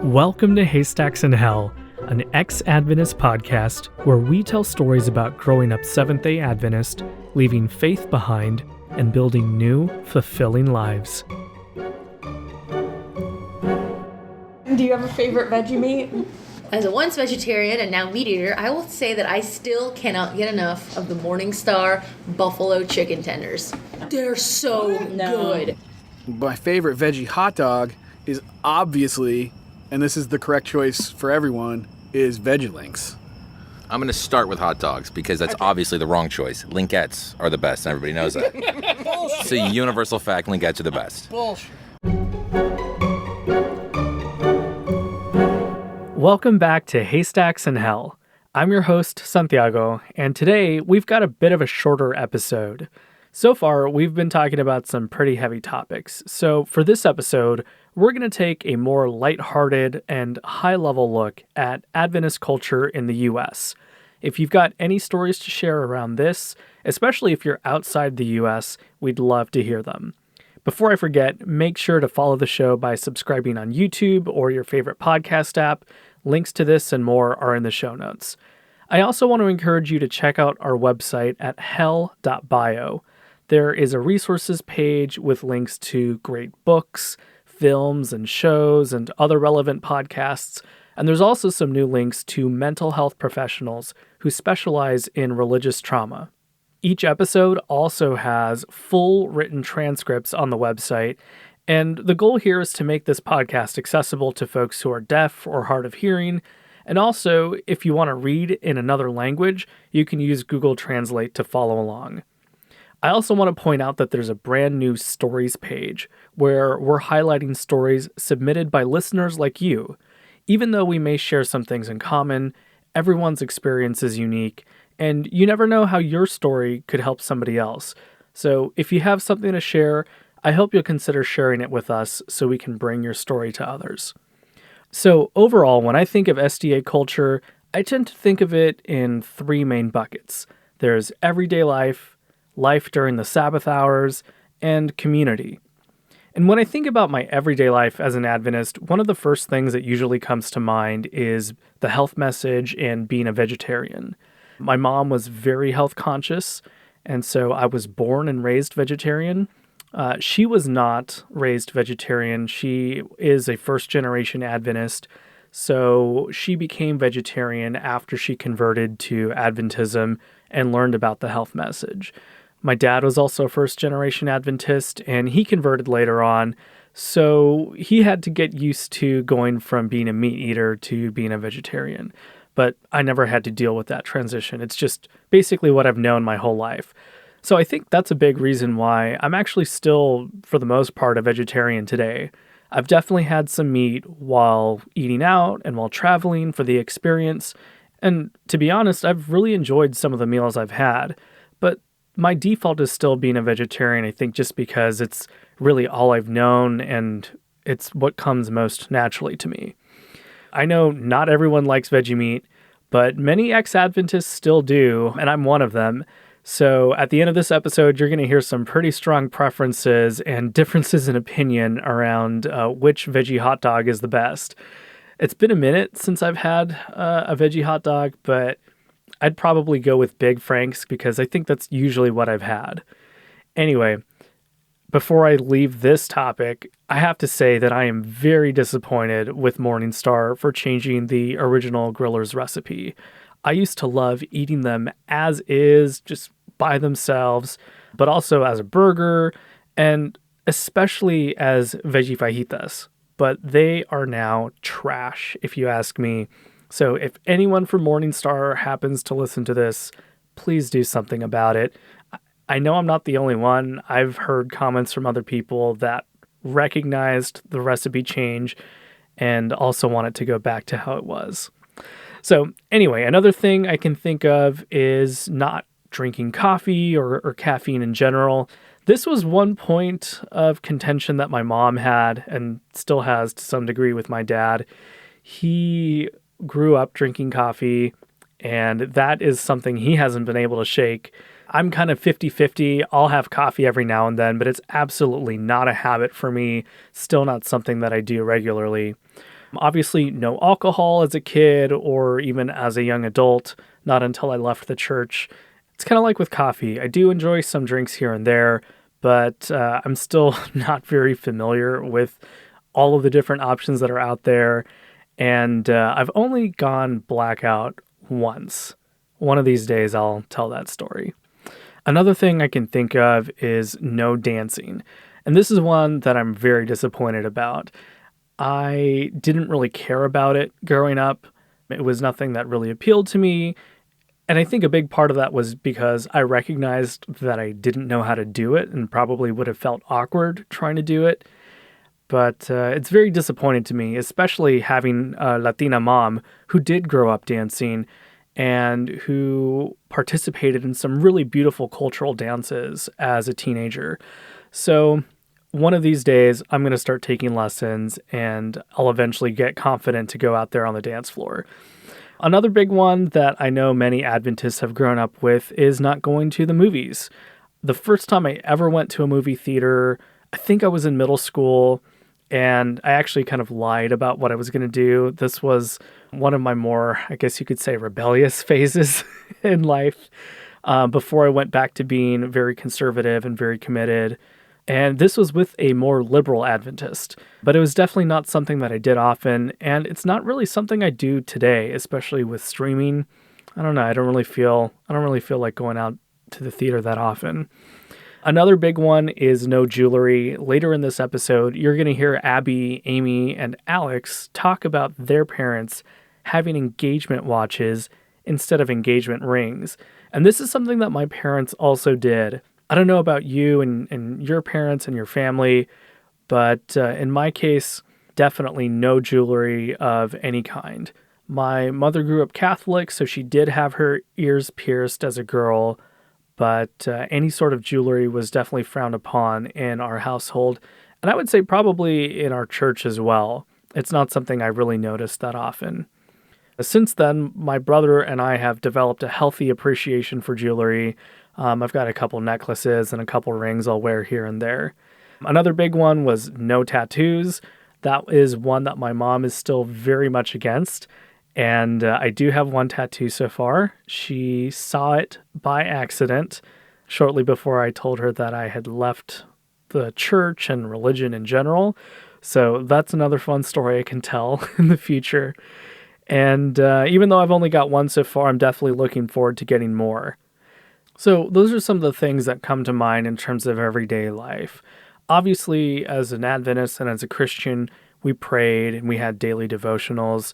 Welcome to Haystacks in Hell, an Ex-Adventist podcast where we tell stories about growing up Seventh-day Adventist, leaving faith behind, and building new, fulfilling lives. Do you have a favorite veggie meat? As a once vegetarian and now meat eater, I will say that I still cannot get enough of the Morningstar buffalo chicken tenders. They're so good. My favorite veggie hot dog is obviously, and this is the correct choice for everyone, is Veggie Links. I'm going to start with hot dogs because that's obviously the wrong choice. Linkettes are the best, and everybody knows that. It's a universal fact, Linkettes are the best. Bullshit. Welcome back to Haystacks in Hell. I'm your host, Santiago, and today we've got a bit of a shorter episode. So far, we've been talking about some pretty heavy topics, so for this episode, we're going to take a more lighthearted and high-level look at Adventist culture in the U.S. If you've got any stories to share around this, especially if you're outside the U.S., we'd love to hear them. Before I forget, make sure to follow the show by subscribing on YouTube or your favorite podcast app. Links to this and more are in the show notes. I also want to encourage you to check out our website at hell.bio. There is a resources page with links to great books, films and shows, and other relevant podcasts. And there's also some new links to mental health professionals who specialize in religious trauma. Each episode also has full written transcripts on the website, and the goal here is to make this podcast accessible to folks who are deaf or hard of hearing. And also, if you want to read in another language, you can use Google Translate to follow along. I also want to point out that there's a brand new stories page where we're highlighting stories submitted by listeners like you. Even though we may share some things in common, everyone's experience is unique, and you never know how your story could help somebody else. So if you have something to share, I hope you'll consider sharing it with us so we can bring your story to others. So overall, when I think of SDA culture, I tend to think of it in three main buckets. There's everyday life, life during the Sabbath hours, and community. And when I think about my everyday life as an Adventist, one of the first things that usually comes to mind is the health message and being a vegetarian. My mom was very health conscious, and so I was born and raised vegetarian. She was not raised vegetarian. She is a first-generation Adventist, so she became vegetarian after she converted to Adventism and learned about the health message. My dad was also a first-generation Adventist, and he converted later on, so he had to get used to going from being a meat eater to being a vegetarian. But I never had to deal with that transition. It's just basically what I've known my whole life. So I think that's a big reason why I'm actually still, for the most part, a vegetarian today. I've definitely had some meat while eating out and while traveling for the experience. And to be honest, I've really enjoyed some of the meals I've had. But my default is still being a vegetarian, I think, just because it's really all I've known and it's what comes most naturally to me. I know not everyone likes veggie meat, but many ex-Adventists still do, and I'm one of them. So at the end of this episode, you're going to hear some pretty strong preferences and differences in opinion around which veggie hot dog is the best. It's been a minute since I've had a veggie hot dog, but I'd probably go with Big Frank's because I think that's usually what I've had. Anyway, before I leave this topic, I have to say that I am very disappointed with Morningstar for changing the original Griller's recipe. I used to love eating them as is, just by themselves, but also as a burger, and especially as veggie fajitas. But they are now trash, if you ask me. So if anyone from Morningstar happens to listen to this, please do something about it. I know I'm not the only one. I've heard comments from other people that recognized the recipe change and also want it to go back to how it was. So anyway, another thing I can think of is not drinking coffee or caffeine in general. This was one point of contention that my mom had and still has to some degree with my dad. He grew up drinking coffee, and that is something he hasn't been able to shake. I'm kind of 50-50. I'll have coffee every now and then, but it's absolutely not a habit for me. Still not something that I do regularly. Obviously, no alcohol as a kid or even as a young adult, not until I left the church. It's kind of like with coffee. I do enjoy some drinks here and there, but I'm still not very familiar with all of the different options that are out there. And I've only gone blackout once. One of these days, I'll tell that story. Another thing I can think of is no dancing. And this is one that I'm very disappointed about. I didn't really care about it growing up. It was nothing that really appealed to me. And I think a big part of that was because I recognized that I didn't know how to do it and probably would have felt awkward trying to do it. But it's very disappointing to me, especially having a Latina mom who did grow up dancing and who participated in some really beautiful cultural dances as a teenager. So one of these days, I'm going to start taking lessons and I'll eventually get confident to go out there on the dance floor. Another big one that I know many Adventists have grown up with is not going to the movies. The first time I ever went to a movie theater, I think I was in middle school, and I actually kind of lied about what I was going to do. This was one of my more, I guess you could say, rebellious phases in life before I went back to being very conservative and very committed. And this was with a more liberal Adventist, but it was definitely not something that I did often, and it's not really something I do today, especially with streaming. I don't know, I don't really feel like going out to the theater that often. Another big one is no jewelry. Later in this episode, you're going to hear Abby, Amy, and Alex talk about their parents having engagement watches instead of engagement rings. And this is something that my parents also did. I don't know about you and your parents and your family, but in my case, definitely no jewelry of any kind. My mother grew up Catholic, so she did have her ears pierced as a girl, but any sort of jewelry was definitely frowned upon in our household, and I would say probably in our church as well. It's not something I really noticed that often. Since then, my brother and I have developed a healthy appreciation for jewelry. I've got a couple necklaces and a couple rings I'll wear here and there. Another big one was no tattoos. That is one that my mom is still very much against. And I do have one tattoo so far. She saw it by accident shortly before I told her that I had left the church and religion in general. So that's another fun story I can tell in the future. And even though I've only got one so far, I'm definitely looking forward to getting more. So those are some of the things that come to mind in terms of everyday life. Obviously, as an Adventist and as a Christian, we prayed and we had daily devotionals.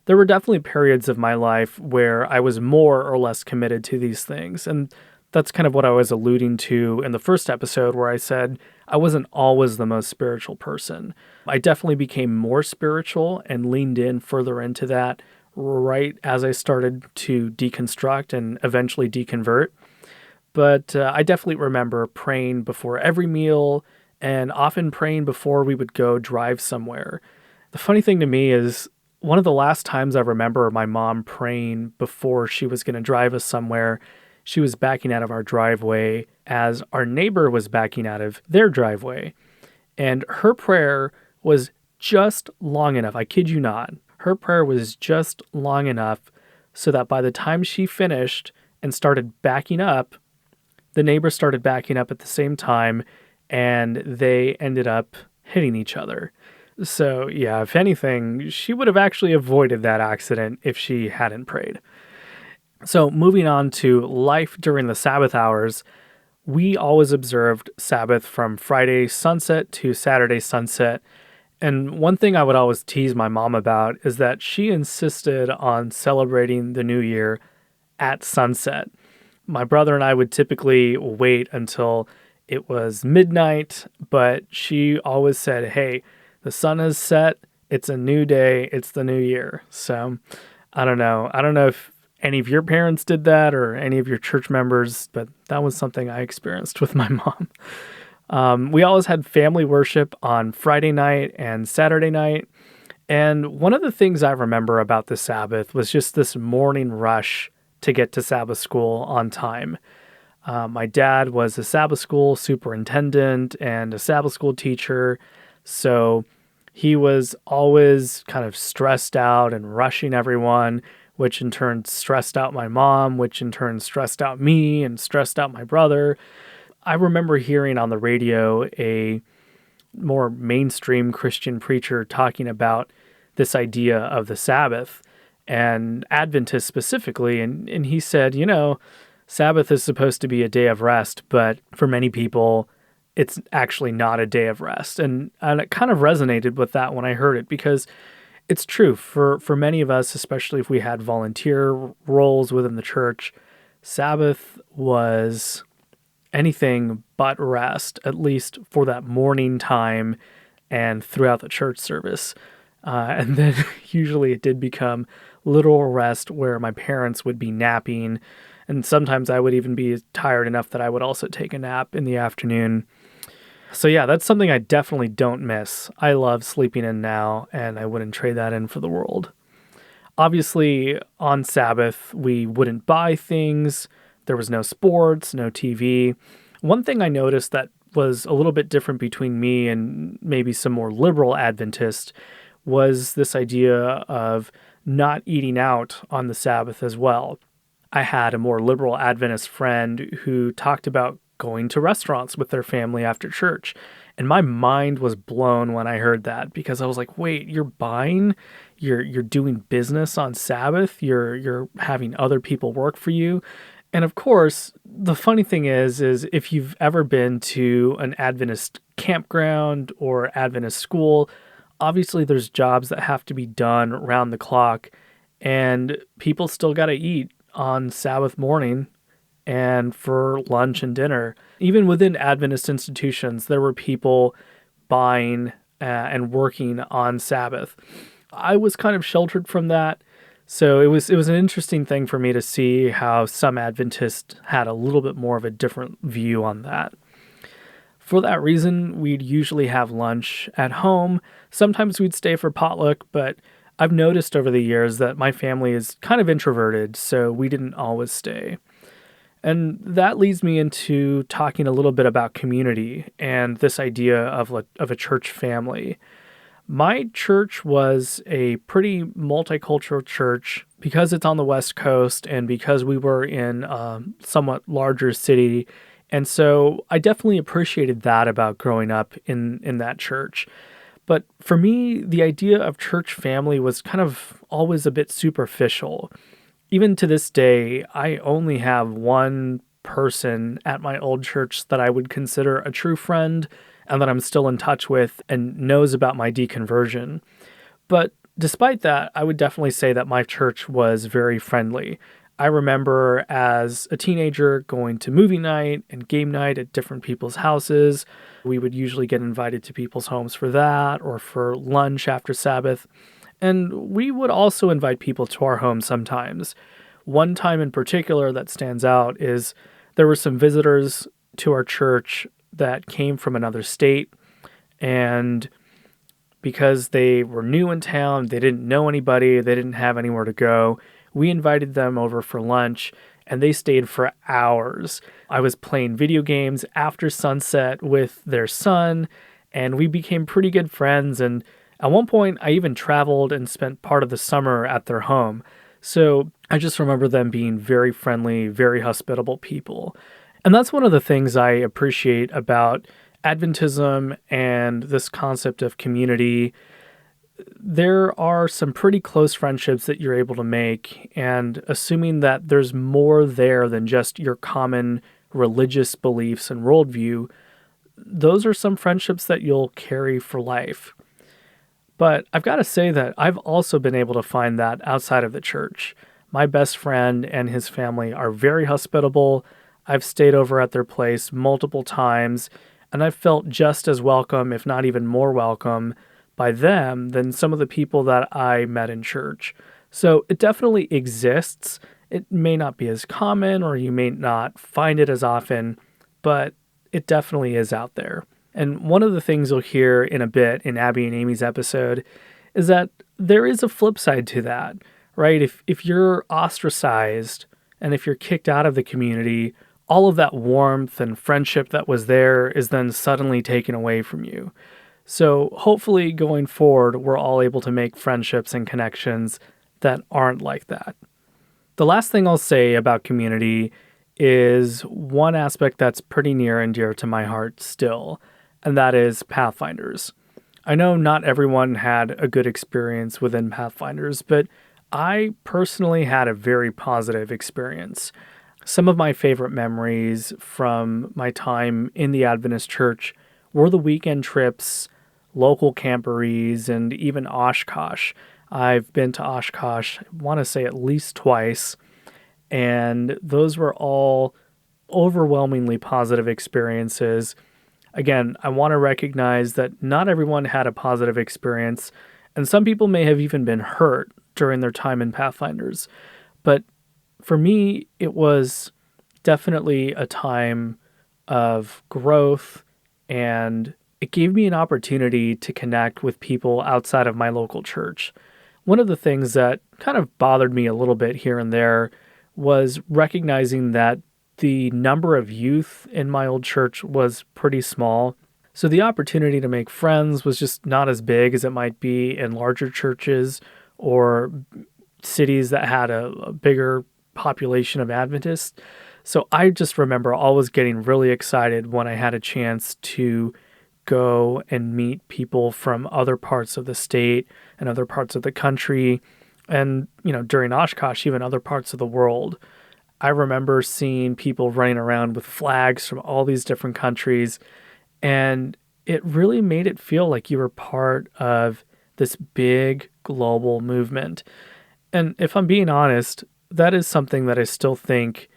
There were definitely periods of my life where I was more or less committed to these things. And that's kind of what I was alluding to in the first episode where I said I wasn't always the most spiritual person. I definitely became more spiritual and leaned in further into that right as I started to deconstruct and eventually deconvert. But I definitely remember praying before every meal and often praying before we would go drive somewhere. The funny thing to me is one of the last times I remember my mom praying before she was going to drive us somewhere, she was backing out of our driveway as our neighbor was backing out of their driveway. And her prayer was just long enough. I kid you not. Her prayer was just long enough so that by the time she finished and started backing up, the neighbor started backing up at the same time, and they ended up hitting each other. So yeah, if anything, she would have actually avoided that accident if she hadn't prayed. So moving on to life during the Sabbath hours, we always observed Sabbath from Friday sunset to Saturday sunset. And one thing I would always tease my mom about is that she insisted on celebrating the new year at sunset. My brother and I would typically wait until it was midnight, but she always said, hey, the sun has set, it's a new day, it's the new year. So I don't know. I don't know if any of your parents did that or any of your church members, but that was something I experienced with my mom. We always had family worship on Friday night and Saturday night. And one of the things I remember about the Sabbath was just this morning rush to get to Sabbath school on time. My dad was a Sabbath school superintendent and a Sabbath school teacher, so He was always kind of stressed out and rushing everyone, which in turn stressed out my mom, which in turn stressed out me and stressed out my brother. I remember hearing on the radio a more mainstream Christian preacher talking about this idea of the Sabbath and Adventists specifically. And he said, Sabbath is supposed to be a day of rest, but for many people, it's actually not a day of rest. And it kind of resonated with that when I heard it, because it's true for many of us, especially if we had volunteer roles within the church, Sabbath was anything but rest, at least for that morning time and throughout the church service. And then usually it did become literal rest where my parents would be napping. And sometimes I would even be tired enough that I would also take a nap in the afternoon. So yeah, that's something I definitely don't miss. I love sleeping in now, and I wouldn't trade that in for the world. Obviously, on Sabbath, we wouldn't buy things. There was no sports, no TV. One thing I noticed that was a little bit different between me and maybe some more liberal Adventists was this idea of not eating out on the Sabbath as well. I had a more liberal Adventist friend who talked about going to restaurants with their family after church. And my mind was blown when I heard that, because I was like, wait, you're doing business on Sabbath? You're having other people work for you? And of course, the funny thing is if you've ever been to an Adventist campground or Adventist school, obviously there's jobs that have to be done around the clock, and people still got to eat on Sabbath morning and for lunch and dinner. Even within Adventist institutions, there were people buying and working on Sabbath. I was kind of sheltered from that. So it was an interesting thing for me to see how some Adventists had a little bit more of a different view on that. For that reason, we'd usually have lunch at home. Sometimes we'd stay for potluck, but I've noticed over the years that my family is kind of introverted, so we didn't always stay. And that leads me into talking a little bit about community and this idea of a church family. My church was a pretty multicultural church because it's on the West Coast and because we were in a somewhat larger city. And so I definitely appreciated that about growing up in that church. But for me, the idea of church family was kind of always a bit superficial. Even to this day, I only have one person at my old church that I would consider a true friend and that I'm still in touch with and knows about my deconversion. But despite that, I would definitely say that my church was very friendly. I remember as a teenager going to movie night and game night at different people's houses. We would usually get invited to people's homes for that or for lunch after Sabbath. And we would also invite people to our home sometimes. One time in particular that stands out is there were some visitors to our church that came from another state, and because they were new in town, they didn't know anybody, they didn't have anywhere to go, we invited them over for lunch, and they stayed for hours. I was playing video games after sunset with their son, and we became pretty good friends, and at one point, I even traveled and spent part of the summer at their home. So I just remember them being very friendly, very hospitable people. And that's one of the things I appreciate about Adventism and this concept of community. There are some pretty close friendships that you're able to make, and assuming that there's more there than just your common religious beliefs and worldview, those are some friendships that you'll carry for life. But I've got to say that I've also been able to find that outside of the church. My best friend and his family are very hospitable. I've stayed over at their place multiple times, and I've felt just as welcome, if not even more welcome, by them than some of the people that I met in church. So it definitely exists. It may not be as common, or you may not find it as often, but it definitely is out there. And one of the things you'll hear in a bit in Abby and Amy's episode is that there is a flip side to that, right? If you're ostracized and if you're kicked out of the community, all of that warmth and friendship that was there is then suddenly taken away from you. So hopefully going forward, we're all able to make friendships and connections that aren't like that. The last thing I'll say about community is one aspect that's pretty near and dear to my heart still, and that is Pathfinders. I know not everyone had a good experience within Pathfinders, but I personally had a very positive experience. Some of my favorite memories from my time in the Adventist church were the weekend trips, local camporees, and even Oshkosh. I've been to Oshkosh, I want to say at least twice, and those were all overwhelmingly positive experiences. Again, I want to recognize that not everyone had a positive experience, and some people may have even been hurt during their time in Pathfinders. But for me, it was definitely a time of growth, and it gave me an opportunity to connect with people outside of my local church. One of the things that kind of bothered me a little bit here and there was recognizing that the number of youth in my old church was pretty small. So the opportunity to make friends was just not as big as it might be in larger churches or cities that had a bigger population of Adventists. So I just remember always getting really excited when I had a chance to go and meet people from other parts of the state and other parts of the country, and, during Oshkosh, even other parts of the world. I remember seeing people running around with flags from all these different countries, and it really made it feel like you were part of this big global movement. And if I'm being honest, that is something that I still think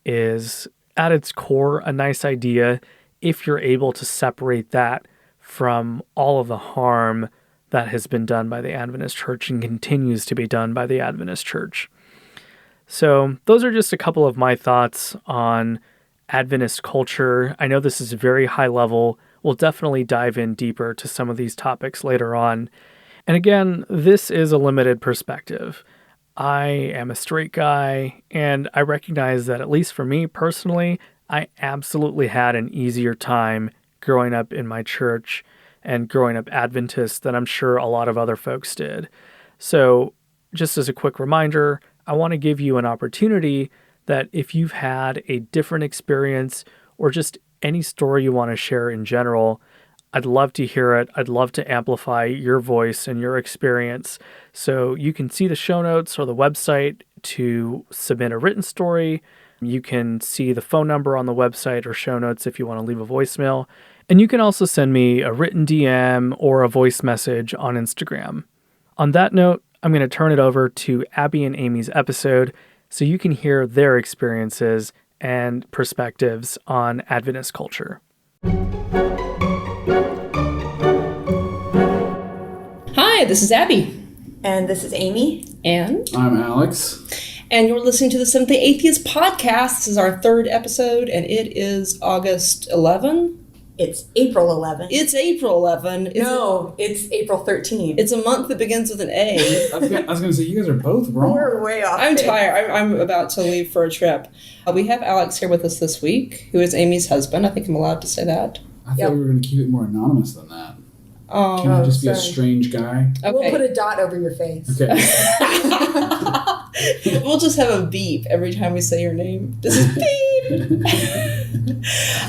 is at its core a nice idea if you're able to separate that from all of the harm that has been done by the Adventist Church and continues to be done by the Adventist Church. So those are just a couple of my thoughts on Adventist culture. I know this is very high level. We'll definitely dive in deeper to some of these topics later on. And again, this is a limited perspective. I am a straight guy, and I recognize that, at least for me personally, I absolutely had an easier time growing up in my church and growing up Adventist than I'm sure a lot of other folks did. So just as a quick reminder, I want to give you an opportunity that if you've had a different experience or just any story you want to share in general, I'd love to hear it. I'd love to amplify your voice and your experience. So you can see the show notes or the website to submit a written story. You can see the phone number on the website or show notes if you want to leave a voicemail. And you can also send me a written DM or a voice message on Instagram. On that note, I'm going to turn it over to Abby and Amy's episode so you can hear their experiences and perspectives on Adventist culture. Hi, this is Abby. And this is Amy. And I'm Alex. And you're listening to the Seventh-day Atheist podcast. This is our third episode, and it is August 11. It's April 11. It's April 11. It's April 13. It's a month that begins with an A. I was going to say, you guys are both wrong. We're way off. I'm tired. I'm about to leave for a trip. We have Alex here with us this week, who is Amy's husband. I think I'm allowed to say that. I thought we were going to keep it more anonymous than that. Oh, Can I just be a sorry. strange guy? Okay. We'll put a dot over your face. Okay. We'll just have a beep every time we say your name. This is beep.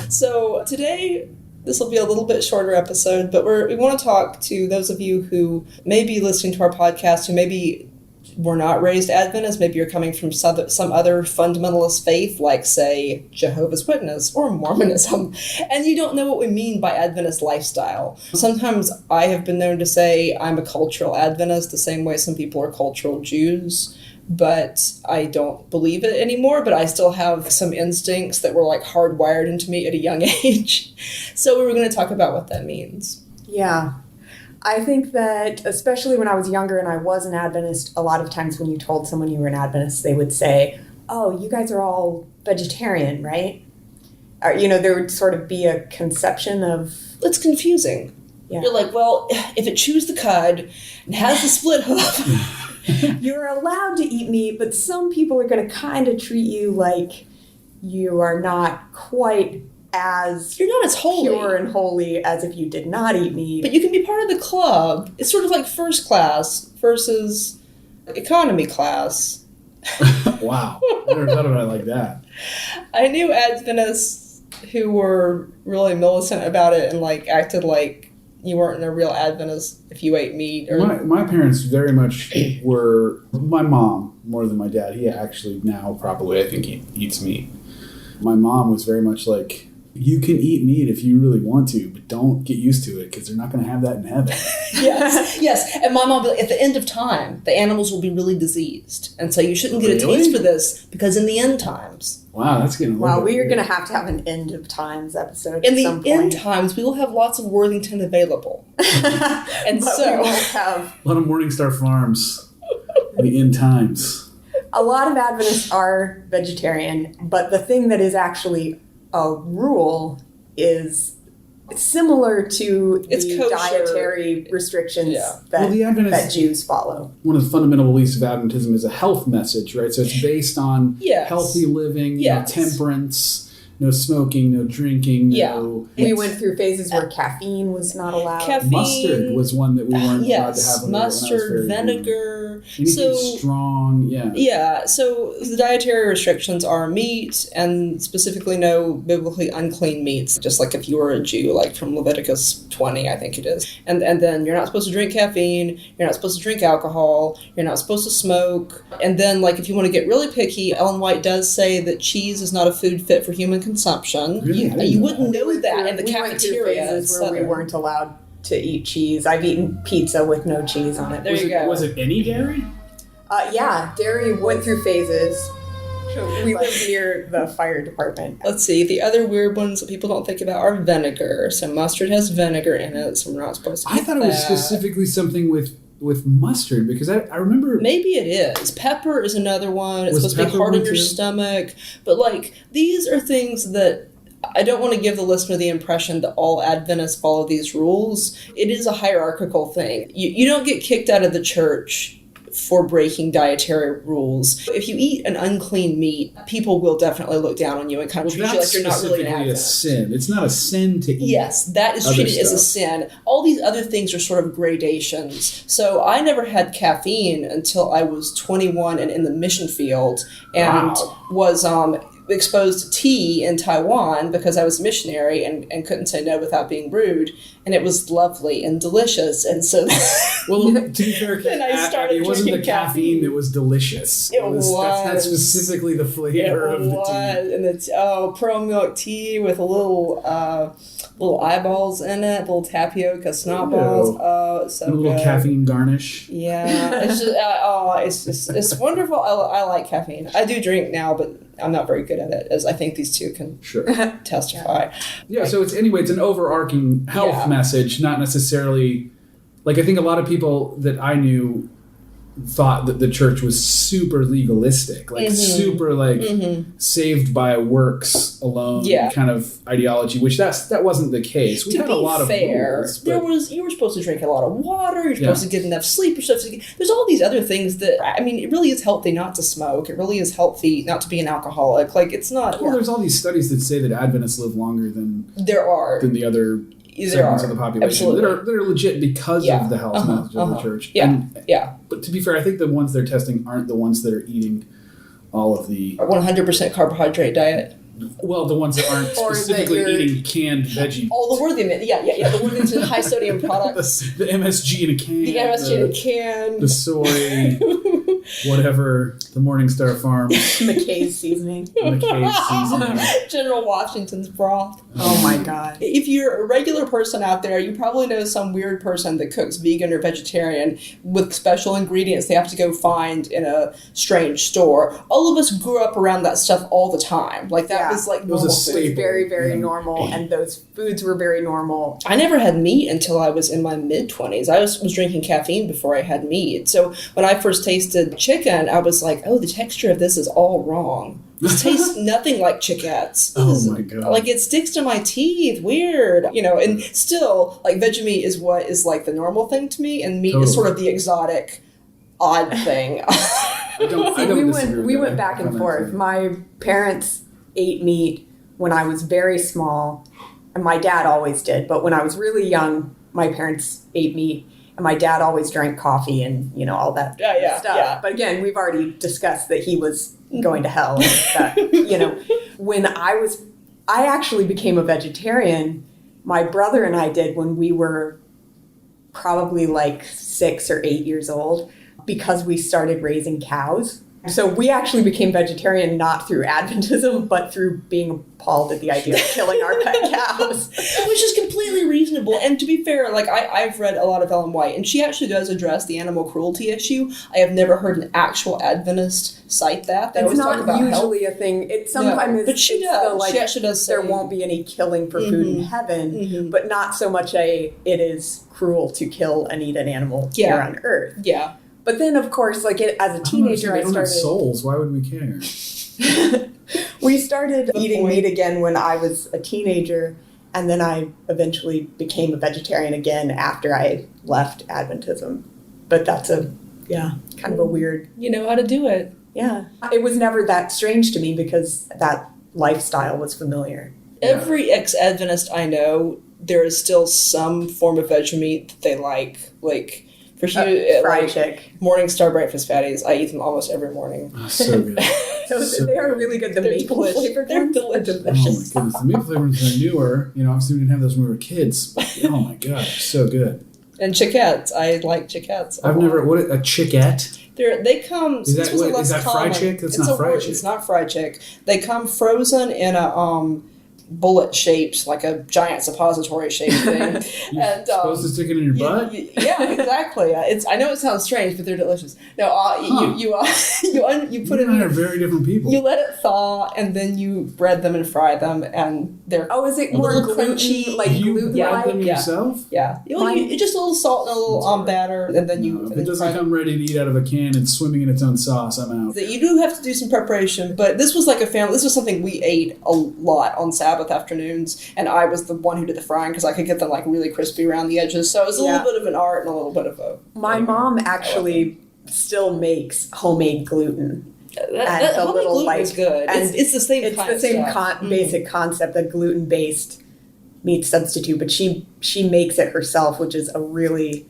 So today, this will be a little bit shorter episode, but we want to talk to those of you who may be listening to our podcast who maybe were not raised Adventist. Maybe you're coming from some other fundamentalist faith, like, say, Jehovah's Witness or Mormonism, and you don't know what we mean by Adventist lifestyle. Sometimes I have been known to say I'm a cultural Adventist, the same way some people are cultural Jews, but I don't believe it anymore, but I still have some instincts that were like hardwired into me at a young age. So we were going to talk about what that means. Yeah. I think that, especially when I was younger and I was an Adventist, a lot of times when you told someone you were an Adventist, they would say, oh, you guys are all vegetarian, right? Or, there would sort of be a conception of... It's confusing. Yeah. You're like, well, if it chews the cud and has the split hoof... You're allowed to eat meat, but some people are going to kind of treat you like you are not quite as You're not as holy. pure and holy as if you did not eat meat. But you can be part of the club. It's sort of like first class versus economy class. Wow. I never thought about it like that. I knew Adventists who were really militant about it and like acted like you weren't a real Adventist if you ate meat. Or My parents very much were, my mom more than my dad. He actually now probably, I think, he eats meat. My mom was very much like, you can eat meat if you really want to, but don't get used to it because they're not going to have that in heaven. Yes. And my mom, at the end of time, the animals will be really diseased. And so you shouldn't get a Really? taste for this because in the end times. Wow, that's getting a little Wow, bit we are weird. going to have an end of times episode In at the some end point. times, we will have lots of Worthington available. And But so- we won't have. A lot of Morningstar Farms in the end times. A lot of Adventists are vegetarian, but the thing that is actually a rule is similar to It's the kosher. dietary restrictions Yeah. that, Well, the Adventists- that Jews follow. One of the fundamental beliefs of Adventism is a health message, right? So it's based on Yes. healthy living, Yes. temperance, no smoking, no drinking, Yeah. no... We went through phases where caffeine was not allowed. Caffeine. Mustard was one that we weren't allowed to have Yes, when I was mustard, very young. vinegar. Anything So strong, yeah. yeah, so the dietary restrictions are meat and specifically no biblically unclean meats, just like if you were a Jew, like from Leviticus 20, I think it is. And then you're not supposed to drink caffeine, you're not supposed to drink alcohol, you're not supposed to smoke. And then, like, if you want to get really picky, Ellen White does say that cheese is not a food fit for human consumption. Really? I didn't You know wouldn't that. know that in the we went through cafeteria. phases where we weren't allowed to eat cheese. I've eaten pizza with no cheese on it. There you go. Was it any dairy? Yeah, dairy went through phases. We live near the fire department. Let's see, the other weird ones that people don't think about are vinegar. So mustard has vinegar in it, so we're not supposed to I get thought it was that. specifically something with mustard because I remember... Maybe it is. Pepper is another one. It's Was supposed to be pepper hard on one your too? stomach. But, like, these are things that I don't want to give the listener the impression that all Adventists follow these rules. It is a hierarchical thing. You don't get kicked out of the church for breaking dietary rules. If you eat an unclean meat, people will definitely look down on you and kind of treat you like you're not really an specifically a Adventist. sin. It's not a sin to eat. Yes, that is other treated as a stuff. sin. All these other things are sort of gradations. So I never had caffeine until I was 21 and in the mission field and Wow. was exposed to tea in Taiwan because I was a missionary and couldn't say no without being rude. And it was lovely and delicious. And so Well, to be fair, Then I started it wasn't the drinking caffeine that was delicious. It That's was. specifically the it flavor of the tea. was. And it's pearl milk tea with a little eyeballs in it, little tapioca snot balls. Oh, it's so And a little good. caffeine garnish. Yeah, it's wonderful. I like caffeine. I do drink now, but I'm not very good at it, as I think these two can Sure. testify. Yeah, so it's an overarching health Yeah. message, not necessarily like I think a lot of people that I knew thought that the church was super legalistic, like super like saved by works alone Yeah. kind of ideology, which that wasn't the case. We To had be a lot fair, of rules, you but were supposed to drink a lot of water. You're supposed Yeah. to get enough sleep. You're supposed to get, there's all these other things that I mean. It really is healthy not to smoke. It really is healthy not to be an alcoholic. Like it's not. well, there's all these studies that say that Adventists live longer than there are. the other There segments are. of the population Absolutely. that are legit because Yeah. of the health Uh-huh. message of the church. Yeah. And, Yeah. but to be fair, I think the ones they're testing aren't the ones that are eating all of the 100% carbohydrate diet. the ones that aren't Or that specifically you're- eating canned veggie. All the Worthington, yeah, the Worthington high sodium products. The MSG in a can. The MSG in a can. The soy, whatever, the Morningstar Farm, McKay's seasoning. McKay's seasoning. General Washington's broth. Oh my god. If you're a regular person out there, you probably know some weird person that cooks vegan or vegetarian with special ingredients they have to go find in a strange store. All of us grew up around that stuff all the time. Like that Yeah. was like It was a normal It food. was very, very Yeah. normal, and those foods were very normal. I never had meat until I was in my mid-20s. I was drinking caffeine before I had meat. So when I first tasted chicken, I was like, oh, the texture of this is all wrong. This tastes nothing like chickens. Oh my god. Like it sticks to my teeth, weird, and still like veggie meat is what is like the normal thing to me, and meat Totally. is sort of the exotic, odd thing. I don't we disagree with went that. back I and find that forth. too. My parents ate meat when I was very small, and my dad always did, but when I was really young, my parents ate meat, and my dad always drank coffee and, all that stuff. Yeah. But again, we've already discussed that he was going to hell. And that, when I actually became a vegetarian, my brother and I did when we were probably like 6 or 8 years old, because we started raising cows. So we actually became vegetarian not through Adventism, but through being appalled at the idea of killing our pet cows. Which is completely reasonable. And to be fair, like I've read a lot of Ellen White, and she actually does address the animal cruelty issue. I have never heard an actual Adventist cite that. They It's always talk not about usually health. a thing. It sometimes but she does. She actually does say there won't be any killing for food in heaven, but not so much it is cruel to kill and eat an animal here on earth. Yeah. But then, of course, like as a teenager, They I don't have started. souls. Why would we care? We started eating meat again when I was a teenager, and then I eventually became a vegetarian again after I left Adventism. But that's kind of a weird. You know how to do it. Yeah, it was never that strange to me because that lifestyle was familiar. Every ex-Adventist I know, there is still some form of veggie meat that they like. Like, for you, fried chick. Morningstar breakfast patties, I eat them almost every morning. Oh, so good. They are really good. The They're maple delicious. flavored They're ones are delicious. Oh my delicious. goodness, the maple flavored ones are newer. Obviously we didn't have those when we were kids. But, oh my god, they're so good. And chiquettes, I like chiquettes. I've never a chickette. They come. Is that this was what- less is that fried common. chick? That's It's not a fried word. chick. It's not fried chick. They come frozen in a bullet shaped, like a giant suppository shaped thing. You're and supposed to stick it in your butt? yeah, exactly. I know it sounds strange, but they're delicious. No, you put it You and I are in. very different people. You let it thaw, and then you bread them and fry them, and they're Oh, is it A more little gluten, crunchy. like you gluten bread like? them Yeah. yourself? yeah. You just a little salt and a little batter, and then you. No, if and then it you doesn't fry them. come ready to eat out of a can and swimming in its own sauce, I'm out. That you do have to do some preparation, but this was like a family. This was something we ate a lot on Sabbath afternoons, and I was the one who did the frying because I could get them like really crispy around the edges. So it was a little bit of an art and a little bit of a. My mom actually still makes homemade gluten. That the homemade little, gluten is like- good. and It's the same. It's kind the of same stuff. basic concept, a gluten-based meat substitute, but she makes it herself, which is a really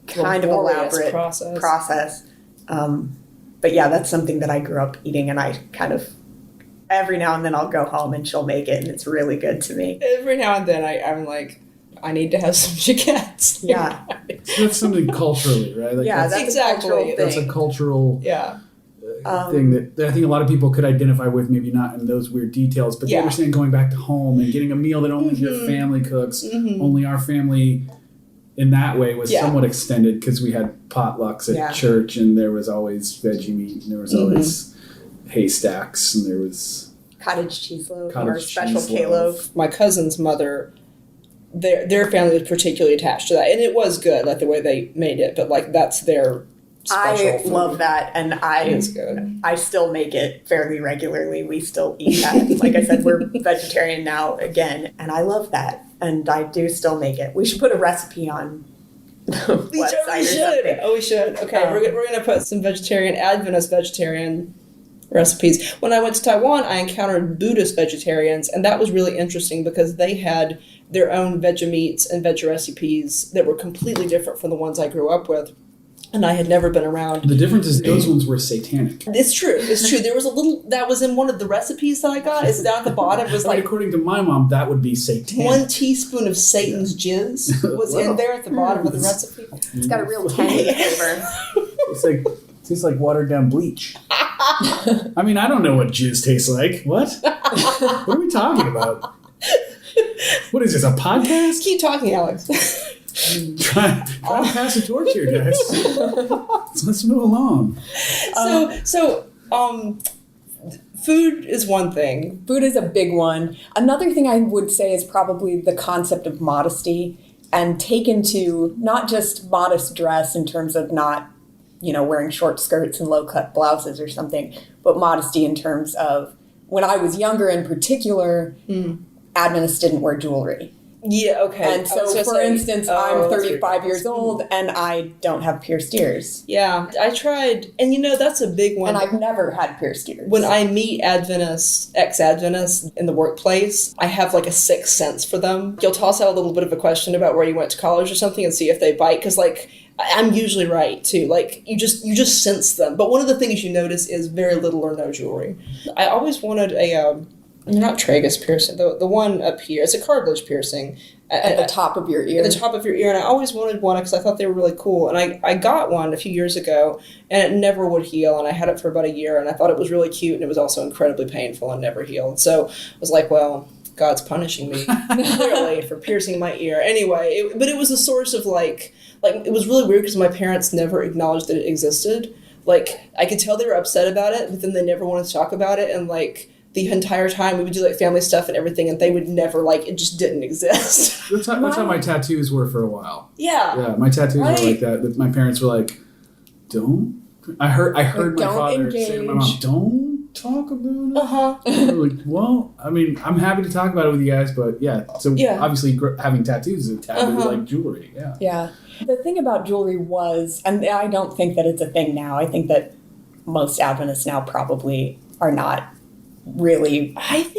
kind of Laborious elaborate process. But yeah, that's something that I grew up eating, and I kind of every now and then I'll go home and she'll make it, and it's really good to me. Every now and then I'm like, I need to have some chickens. Yeah. So that's something culturally, right? Like Yeah, that's Exactly. a cultural that's a thing. cultural Yeah. thing that I think a lot of people could identify with, maybe not in those weird details, but they Yeah. understand going back to home and getting a meal that only your family cooks. Only our family in that way was Yeah. somewhat extended because we had potlucks at church and there was always veggie meat and there was always haystacks and there was Cottage cheese loaf or Cottage special cheese K-loaf. My cousin's mother, their family was particularly attached to that, and it was good, like the way they made it. But like that's their special I food. love that, and It's good. I still make it fairly regularly. We still eat that. Like I said, we're vegetarian now again, and I love that. And I do still make it. We should put a recipe on the website or something. Oh, we should. Okay, we're going to put some Adventist vegetarian recipes. When I went to Taiwan, I encountered Buddhist vegetarians, and that was really interesting because they had their own veggie meats and veggie recipes that were completely different from the ones I grew up with. And I had never been around. the difference is those ones were satanic. It's true. It's true. There was a little that was in one of the recipes that I got. It's down at the bottom. It was Like, like according to my mom, that would be satanic. 1 teaspoon of Satan's jizz was in there at the bottom of the recipe. It's got a real tangy flavor. It tastes like watered down bleach. I mean, I don't know what jizz tastes like. What? What are we talking about? What is this, a podcast? Keep talking, Alex. Try to pass the torch here, guys. Let's move along. Food is one thing. Food is a big one. Another thing I would say is probably the concept of modesty, and taken to not just modest dress in terms of not, wearing short skirts and low-cut blouses or something, but modesty in terms of when I was younger in particular, Adventists didn't wear jewelry. Yeah, okay. And so, for instance, I'm 35 years old and I don't have pierced ears. Yeah, I tried, and that's a big one. And I've never had pierced ears. When I meet Adventists, ex-Adventists in the workplace, I have like a sixth sense for them. You'll toss out a little bit of a question about where you went to college or something and see if they bite, because I'm usually right too. Like you just sense them. But one of the things you notice is very little or no jewelry. I always wanted not tragus piercing, the one up here. It's a cartilage piercing. At the top of your ear. At the top of your ear. And I always wanted one because I thought they were really cool. And I got one a few years ago, and it never would heal. And I had it for about a year, and I thought it was really cute, and it was also incredibly painful and never healed. So I was like, well, God's punishing me, clearly, for piercing my ear. Anyway, but it was a source of like it was really weird because my parents never acknowledged that it existed. Like, I could tell they were upset about it, but then they never wanted to talk about it. And the entire time we would do family stuff and everything, and they would never it just didn't exist. That's how my tattoos were for a while. Yeah. Yeah, my tattoos were like that. My parents were like, "Don't." I heard my father say to my mom, "Don't talk about it." We're like, well, I mean, I'm happy to talk about it with you guys, but yeah. So obviously, having tattoos is a taboo like jewelry. Yeah. Yeah. The thing about jewelry was, and I don't think that it's a thing now. I think that most Adventists now probably are not really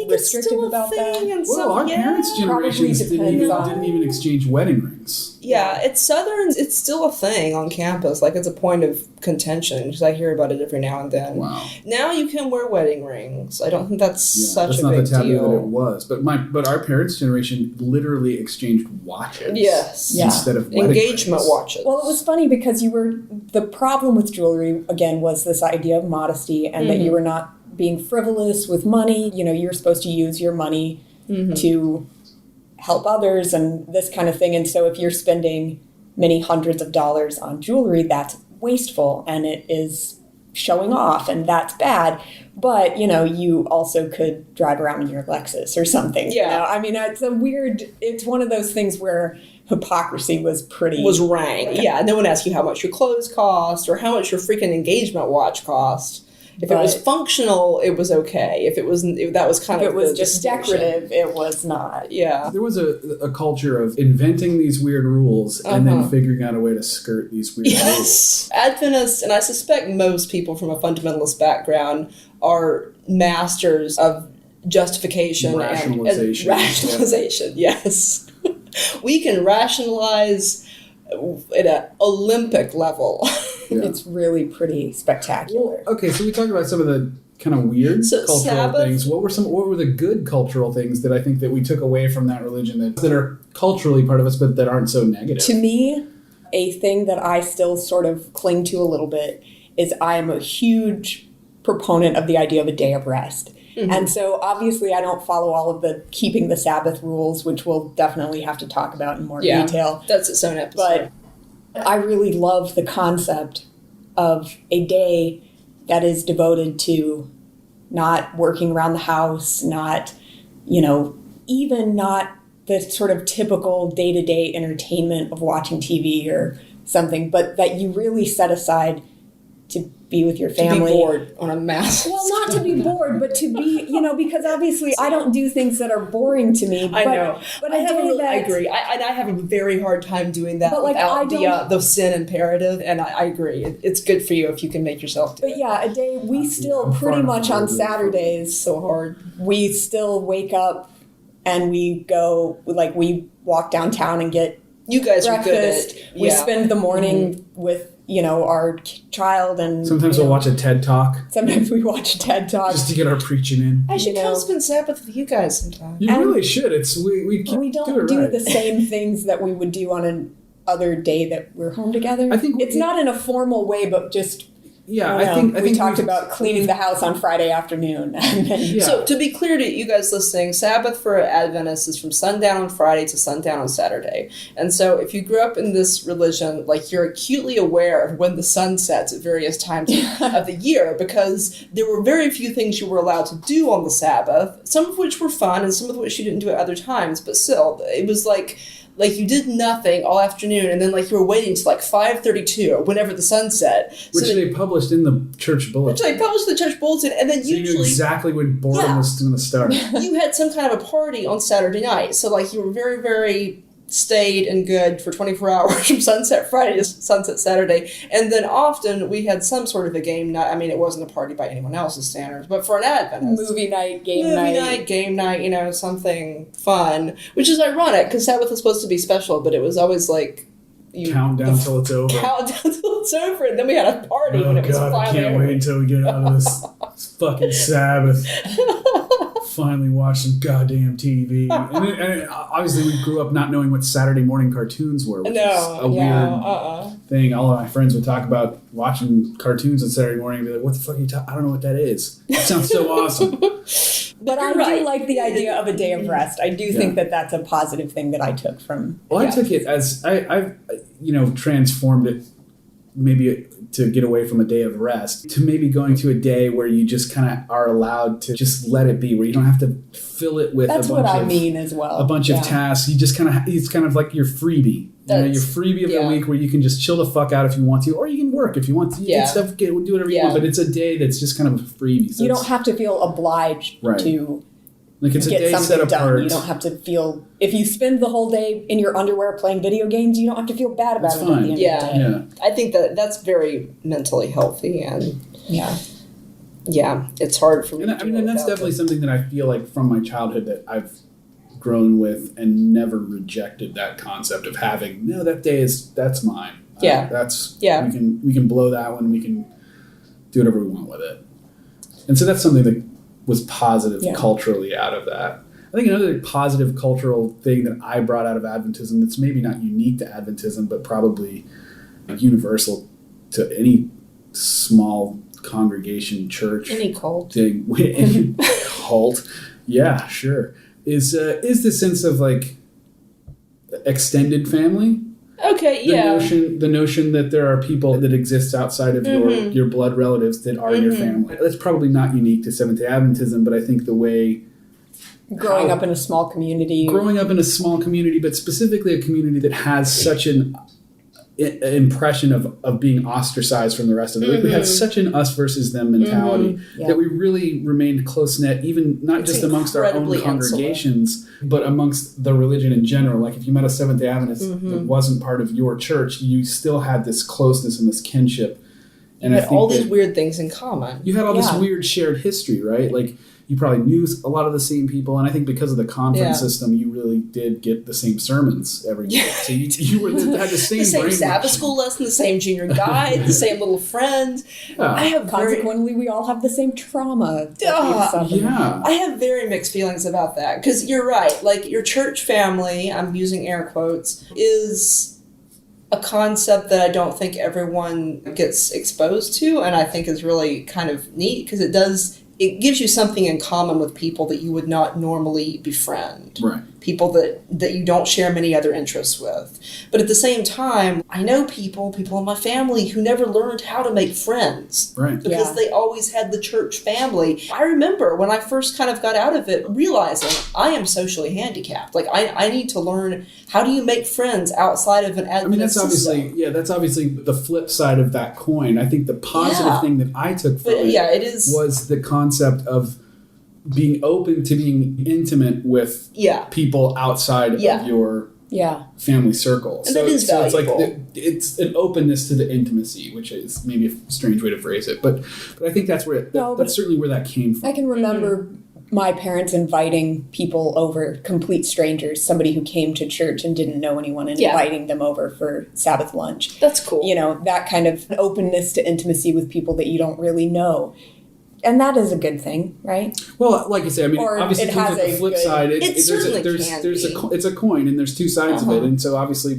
restrictive about that. Well, our parents' generations didn't even exchange wedding rings. Yeah, it's Southern. It's still a thing on campus. It's a point of contention because I hear about it every now and then. Wow. Now you can wear wedding rings. I don't think that's such that's a big deal. That's not the taboo that it was. But our parents' generation literally exchanged watches. Yes. Instead of wedding engagement rings. watches. Well, it was funny because the problem with jewelry, again, was this idea of modesty and that you were not being frivolous with money. You're supposed to use your money to help others and this kind of thing. And so if you're spending many hundreds of dollars on jewelry, that's wasteful and it is showing off and that's bad. But, you also could drive around in your Lexus or something. Yeah. I mean, it's one of those things where hypocrisy was rank. Yeah. No one asked you how much your clothes cost or how much your freaking engagement watch cost. If it was functional, it was okay. If it was just decorative, it was not. Yeah. There was a culture of inventing these weird rules and then figuring out a way to skirt these weird rules. Adventists, and I suspect most people from a fundamentalist background, are masters of justification rationalization. And rationalization, yes. We can rationalize at an Olympic level. Yeah. It's really pretty spectacular. Well, okay, so we talked about some of the kind of weird cultural Sabbath, things. What were the good cultural things that I think that we took away from that religion that are culturally part of us but that aren't so negative? To me, a thing that I still sort of cling to a little bit is I am a huge proponent of the idea of a day of rest. Mm-hmm. And so obviously I don't follow all of the keeping the Sabbath rules, which we'll definitely have to talk about in more detail. That's its own episode. But I really love the concept of a day that is devoted to not working around the house, not, even not the sort of typical day-to-day entertainment of watching TV or something, but that you really set aside to be with your family. To be bored on a massive Well, not to be bored, but to be, because obviously I don't do things that are boring to me. I know. But I agree. I have a very hard time doing that without the sin imperative, and I agree. It's good for you if you can make yourself do it. But yeah, a day, we still pretty much on Saturdays, so hard. We still wake up and we go, we walk downtown and get you guys breakfast. Are good at, We spend the morning with our child, and sometimes we'll watch a TED Talk. Sometimes we watch a TED Talk just to get our preaching in. I should come spend Sabbath with you guys sometime. You really should. We don't do the same things that we would do on an other day that we're home together. I think it's not in a formal way, but just. I think we talked about cleaning the house on Friday afternoon. So to be clear to you guys listening, Sabbath for Adventists is from sundown on Friday to sundown on Saturday. And so if you grew up in this religion, you're acutely aware of when the sun sets at various times of the year, because there were very few things you were allowed to do on the Sabbath, some of which were fun and some of which you didn't do at other times. But still, it was Like, you did nothing all afternoon, and then, like, you were waiting till, like, 5:32 or whenever the sun set. Which they published in the church bulletin. Which they published in the church bulletin, and then so you knew exactly when boredom was going to start. You had some kind of a party on Saturday night. So, like, you were very, very stayed and good for 24 hours from sunset Friday to sunset Saturday. And then often we had some sort of a game night. I mean, it wasn't a party by anyone else's standards, but for an Adventist. Movie night, game night, you know, something fun. Which is ironic, because Sabbath was supposed to be special, but it was always like... Count down till it's over. Count down till it's over, and then we had a party when it was finally I can't wait until we get out of this fucking Sabbath. Finally watch some goddamn TV. And obviously we grew up not knowing what Saturday morning cartoons were, which is a weird thing. All of my friends would talk about watching cartoons on Saturday morning and be like, what the fuck are you talking? I don't know what that is. That sounds so awesome. But I do like the idea of a day of rest. I do think that that's a positive thing that I took from... Well, I took it as... I've transformed it maybe to get away from a day of rest to maybe going to a day where you just kind of are allowed to just let it be, where you don't have to fill it with that's a bunch what I of, mean as well. A bunch of tasks. You just kind of... It's kind of like your freebie. Your freebie of the week where you can just chill the fuck out if you want to, or you can work if you want to. You can stuff, do whatever you want, but it's a day that's just kind of a freebie. So you don't have to feel obliged to like it's get a day something set apart. done. You don't have to feel... If you spend the whole day in your underwear playing video games, you don't have to feel bad about it at the end of the day. Yeah. I think that's very mentally healthy, and it's hard for me to and that's definitely something that I feel like from my childhood that I've grown with and never rejected that concept of having, no, that's mine. We can blow that one, we can do whatever we want with it. And so that's something that was positive culturally out of that. I think another positive cultural thing that I brought out of Adventism that's maybe not unique to Adventism, but probably universal to any small congregation, church, any cult thing, any cult, yeah, sure, is the sense of like extended family. Okay, The notion that there are people that exist outside of your blood relatives that are your family. That's probably not unique to Seventh-day Adventism, but I think the way... Growing up in a small community, but specifically a community that has such an impression of being ostracized from the rest of it. Like we had such an us versus them mentality that we really remained close-knit, even not just amongst our own congregations, but amongst the religion in general. Like if you met a Seventh-day Adventist that wasn't part of your church, you still had this closeness and this kinship. And you had all these weird things in common. You had all this weird shared history, right? Like you probably knew a lot of the same people, and I think because of the conference system, you really did get the same sermons every day. So you had the same Sabbath school lesson, the same junior guide, the same little friend. Consequently, we all have the same trauma. I have very mixed feelings about that, because you're right. Like your church family, I'm using air quotes, is a concept that I don't think everyone gets exposed to, and I think is really kind of neat because it gives you something in common with people that you would not normally befriend. Right. People that you don't share many other interests with. But at the same time, I know people in my family who never learned how to make friends. Right. Because they always had the church family. I remember when I first kind of got out of it, realizing I am socially handicapped. Like I need to learn, how do you make friends outside of an Adventist system? That's obviously the flip side of that coin. I think the positive thing that I took from it was the concept of being open to being intimate with people outside of your family circle. And that is valuable. It's like it's an openness to the intimacy, which is maybe a strange way to phrase it, but I think that's where that's certainly where that came from. I can remember my parents inviting people over, complete strangers, somebody who came to church and didn't know anyone, and inviting them over for Sabbath lunch. That's cool. That kind of openness to intimacy with people that you don't really know. And that is a good thing, right? Well, like you say, I mean, obviously it has the flip side. It's a coin, and there's two sides of it, and so obviously,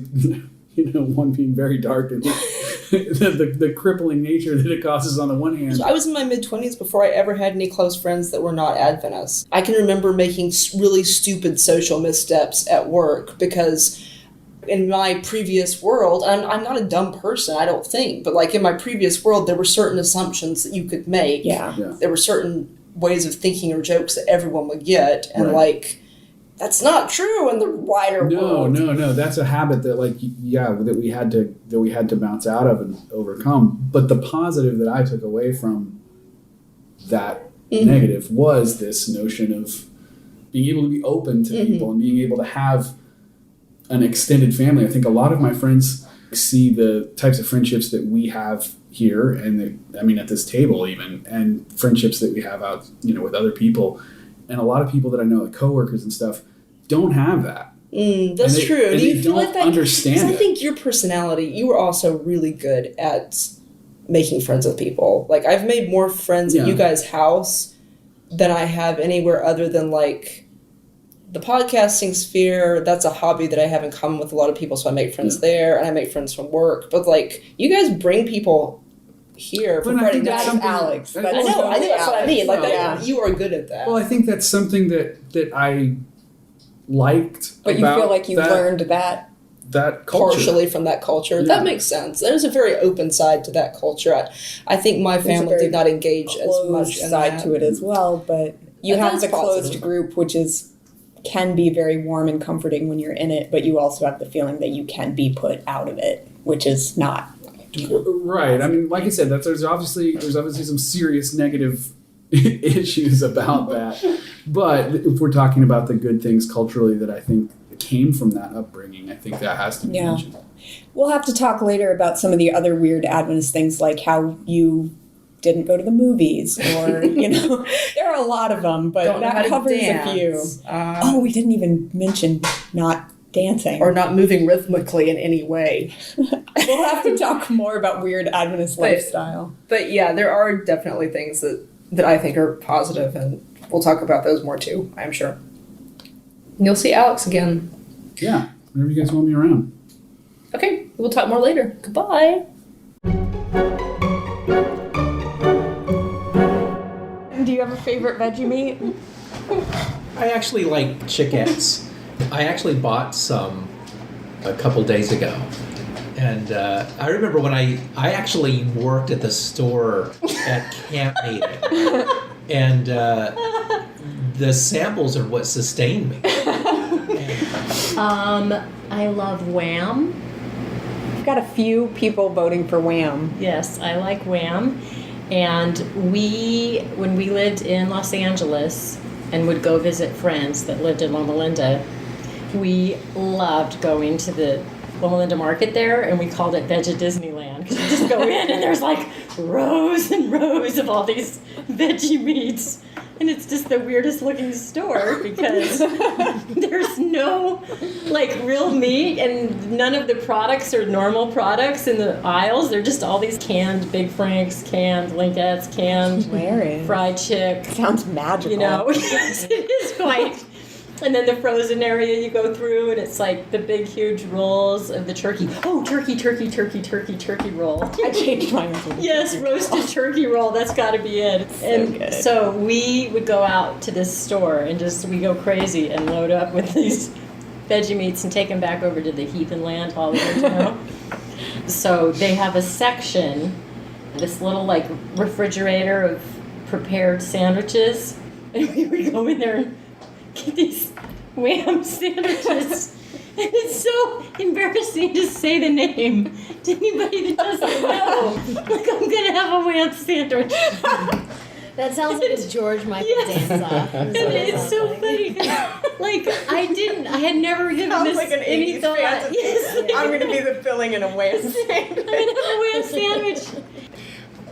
one being very dark and the crippling nature that it causes on the one hand. So I was in my mid-20s before I ever had any close friends that were not Adventists. I can remember making really stupid social missteps at work because in my previous world, I'm not a dumb person, I don't think, but like in my previous world, there were certain assumptions that you could make. Yeah. There were certain ways of thinking or jokes that everyone would get, and like that's not true in the wider world. No. That's a habit that that we had to bounce out of and overcome. But the positive that I took away from that negative was this notion of being able to be open to people and being able to have an extended family. I think a lot of my friends see the types of friendships that we have here and at this table even, and friendships that we have out, with other people. And a lot of people that I know, like coworkers and stuff, don't have that. That's true. And do you they feel don't like that? understand 'Cause I it. think your personality, you were also really good at making friends with people. Like, I've made more friends at you guys' house than I have anywhere other than, like, the podcasting sphere. That's a hobby that I have in common with a lot of people, so I make friends there, and I make friends from work. But, like, you guys bring people here for But I Friday think that's night. something- Alex. I know that's what I mean. Like, Yeah. you are good at that. Well, I think that's something that I liked But you about feel like you learned that. that culture. Partially from that culture. Yeah. That makes sense. There's a very open side to that culture. I think my There's a family very did not engage as Closed much in side that. to it as well, but you And have that's the closed positive. group, which can be very warm and comforting when you're in it, but you also have the feeling that you can be put out of it, which is not. Right. I mean, like I said, there's obviously some serious negative issues about that. But if we're talking about the good things culturally that I think came from that upbringing, I think that has to be mentioned. We'll have to talk later about some of the other weird Adventist things, like how you didn't go to the movies, or there are a lot of them, but Don't know how that to covers dance. a few. We didn't even mention not dancing. Or not moving rhythmically in any way. We'll have to talk more about weird Adventist lifestyle. But yeah, there are definitely things that I think are positive, and we'll talk about those more too, I'm sure. And you'll see Alex again. Yeah. Whenever you guys want me around. Okay, we'll talk more later. Goodbye. Do you have a favorite veggie meat? I actually like chickettes. I actually bought some a couple days ago. And I remember when I actually worked at the store at camp meeting. And the samples are what sustained me. I love Wham. I've got a few people voting for Wham. Yes, I like Wham. And when we lived in Los Angeles and would go visit friends that lived in Loma Linda, we loved going to the Loma Linda market there, and we called it Veggie Disneyland, because you just go in and there's like rows and rows of all these veggie meats. And it's just the weirdest looking store because there's no real meat, and none of the products are normal products in the aisles. They're just all these canned Big Franks, canned Linkettes, canned Hilarious. fried chick. Sounds magical. Yes, it is quite. And then the frozen area you go through, and it's like the big, huge rolls of the turkey. Oh, turkey roll. I changed my answer. Yes, roasted turkey roll. That's got to be it. good. So we would go out to this store and we go crazy and load up with these veggie meats and take them back over to the Heathen Land, Hollywood, So they have a section, this little refrigerator of prepared sandwiches, and we would go in there and get these Wham sandwiches. And it's so embarrassing to say the name to anybody that doesn't know. I'm gonna have a Wham sandwich. That sounds like a George Michael dance off. And it's so funny because, I had never given Sounds this like an any 80s thought. fantasy. Yes. I'm going to be the filling in a Wham sandwich. I'm gonna have a Wham sandwich.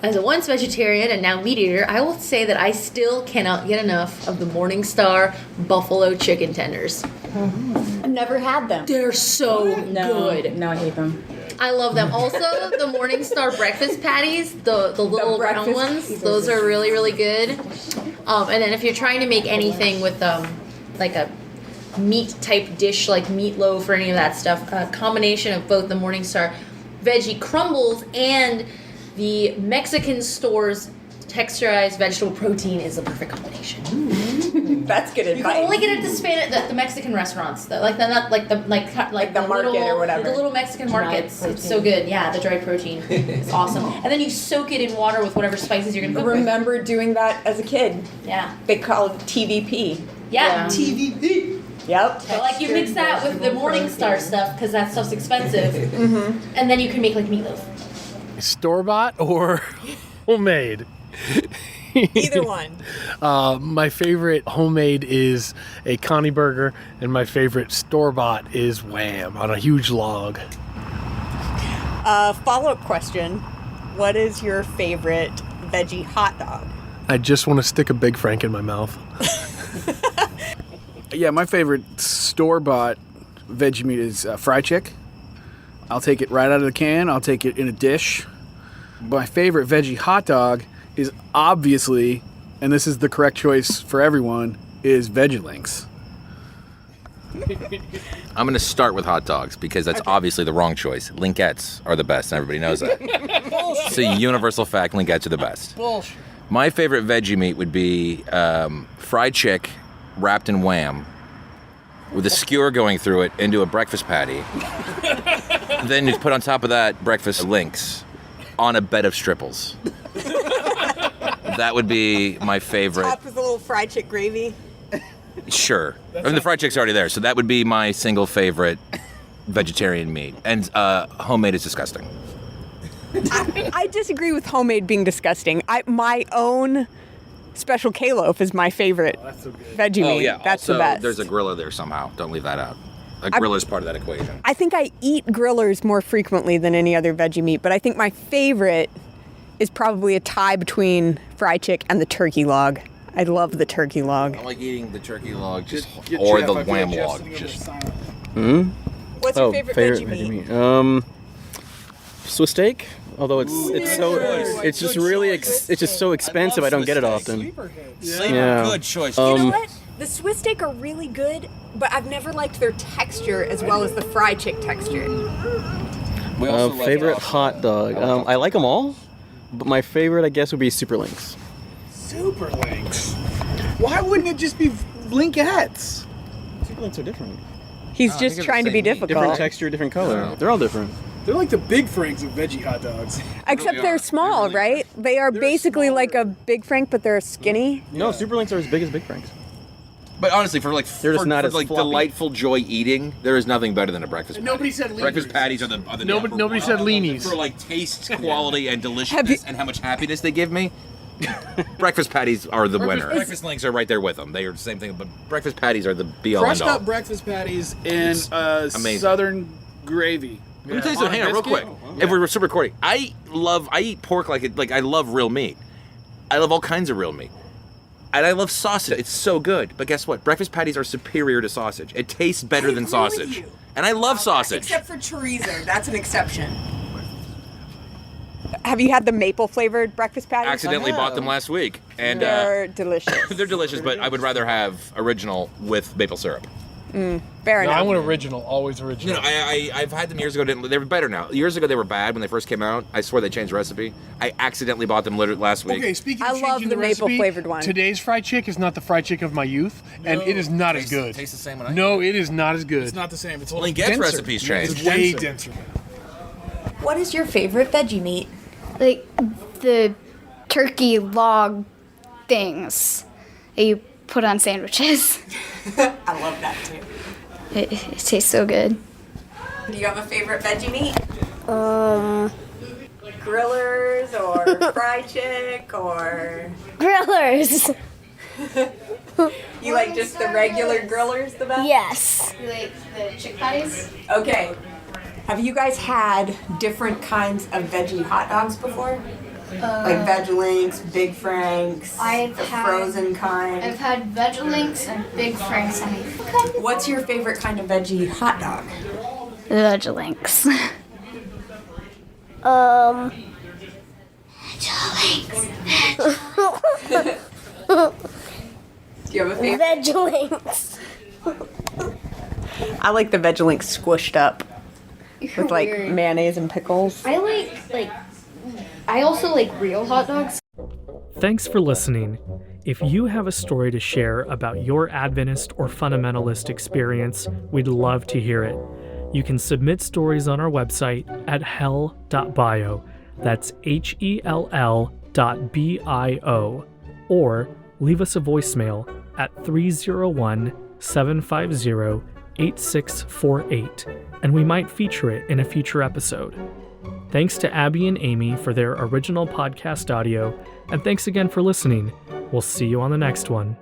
As a once vegetarian and now meat eater, I will say that I still cannot get enough of the Morningstar buffalo chicken tenders. I've never had them. They're so good. No, I hate them. I love them. Also, the Morningstar breakfast patties, the little round breakfast ones, those are really, really good. And then if you're trying to make anything with like a meat type dish like meatloaf or any of that stuff, a combination of both the Morningstar veggie crumbles and the Mexican store's texturized vegetable protein is the perfect combination. That's good advice. You can only get it at the Mexican restaurants, the market little, or whatever. the little Mexican Dried markets. protein. It's so good. Yeah, the dried protein. It's awesome. And then you soak it in water with whatever spices you're gonna cook Remember doing that as a kid. with. Yeah. They call it TVP. Yeah. TVP. Yep. So like you mix that with the Morningstar stuff because that stuff's expensive, and then you can make like meatloaf. Store-bought or homemade? Either one. My favorite homemade is a Connie burger, and my favorite store-bought is Wham on a huge log. Follow-up question. What is your favorite veggie hot dog? I just want to stick a Big Frank in my mouth. Yeah, my favorite store-bought veggie meat is fried chick. I'll take it right out of the can. I'll take it in a dish. My favorite veggie hot dog is obviously, and this is the correct choice for everyone, is Veggie Links. I'm going to start with hot dogs because that's obviously the wrong choice. Linkettes are the best, and everybody knows that. It's a universal fact. Linkettes are the best. Bullshit. My favorite veggie meat would be fried chick wrapped in Wham with a skewer going through it into a breakfast patty. Then you put on top of that breakfast links on a bed of stripples. That would be my favorite. Top with a little fried chick gravy. Sure. I mean, the fried chick's already there, so that would be my single favorite vegetarian meat. And homemade is disgusting. I disagree with homemade being disgusting. My own special K-loaf is my favorite veggie meat. Oh, yeah. That's also, the best. There's a griller there somehow. Don't leave that out. A griller's part of that equation. I think I eat grillers more frequently than any other veggie meat, but I think my favorite is probably a tie between fried chick and the turkey log. I love the turkey log. I like eating the turkey log or the Wham log. What's your favorite veggie meat? Swiss steak. Although it's just so expensive. I don't get it often. Good choice. You know what? The Swiss steak are really good, but I've never liked their texture as well as the fried chick texture. Favorite hot dog. I like them all, but my favorite, I guess, would be Super Links. Super Links? Why wouldn't it just be Linkettes? Super Links are different. He's just trying to be difficult. Different texture, different color. Yeah. They're all different. They're like the Big Franks of veggie hot dogs. Except they're small, right? They are basically like a Big Frank, but they're skinny. No, Super Links are as big as Big Franks. But honestly, for They're just not as floppy. delightful joy eating, there is nothing better than a breakfast patty. Nobody said leanies. Breakfast patties are the Nobody said leanies. For like taste, quality, and deliciousness, and how much happiness they give me. Breakfast patties are the winner. Breakfast links are right there with them. They are the same thing, but breakfast patties are the be all Crushed end all. up breakfast patties and amazing. Southern gravy. Let me tell you something. Hang on, real quick. If we're super recording, I eat pork like I love real meat. I love all kinds of real meat. And I love sausage. It's so good. But guess what? Breakfast patties are superior to sausage. It tastes better than sausage. And I love sausage. Except for chorizo. That's an exception. Have you had the maple flavored breakfast patties? Accidentally bought them last week. And they're delicious. they're delicious, but I would rather have original with maple syrup. Fair enough. I want original, always original. No, I've had them years ago. They were better now. Years ago, they were bad when they first came out. I swear they changed the recipe. I accidentally bought them literally last week. Okay, speaking I of love changing the maple recipe, flavored one. Today's fried chick is not the fried chick of my youth, and it is not as good. Tastes the same when I No, it is not as good. It's not the same. It's a little Lingette's denser. recipes changed. It's way denser. What is your favorite veggie meat? Like the turkey log things that you put on sandwiches. I love that too. It tastes so good. Do you have a favorite veggie meat? Grillers or fried chick or... Grillers. You like just the regular grillers the best? Yes. You like the chick patties? Okay. Have you guys had different kinds of veggie hot dogs before? Like Veggie Links, Big Franks, I've the had- frozen kind. I've had Veggie Links and Big Franks. What's your favorite kind of veggie hot dog? Veggie Links. Do you have a favorite? Veggie Links. I like the Veggie Links squished up with like Weird. mayonnaise and pickles. I also like real hot dogs. Thanks for listening. If you have a story to share about your Adventist or Fundamentalist experience, we'd love to hear it. You can submit stories on our website at hell.bio. That's HELL.bio. Or leave us a voicemail at 301 750-8648, and we might feature it in a future episode. Thanks to Abby and Amy for their original podcast audio, and thanks again for listening. We'll see you on the next one.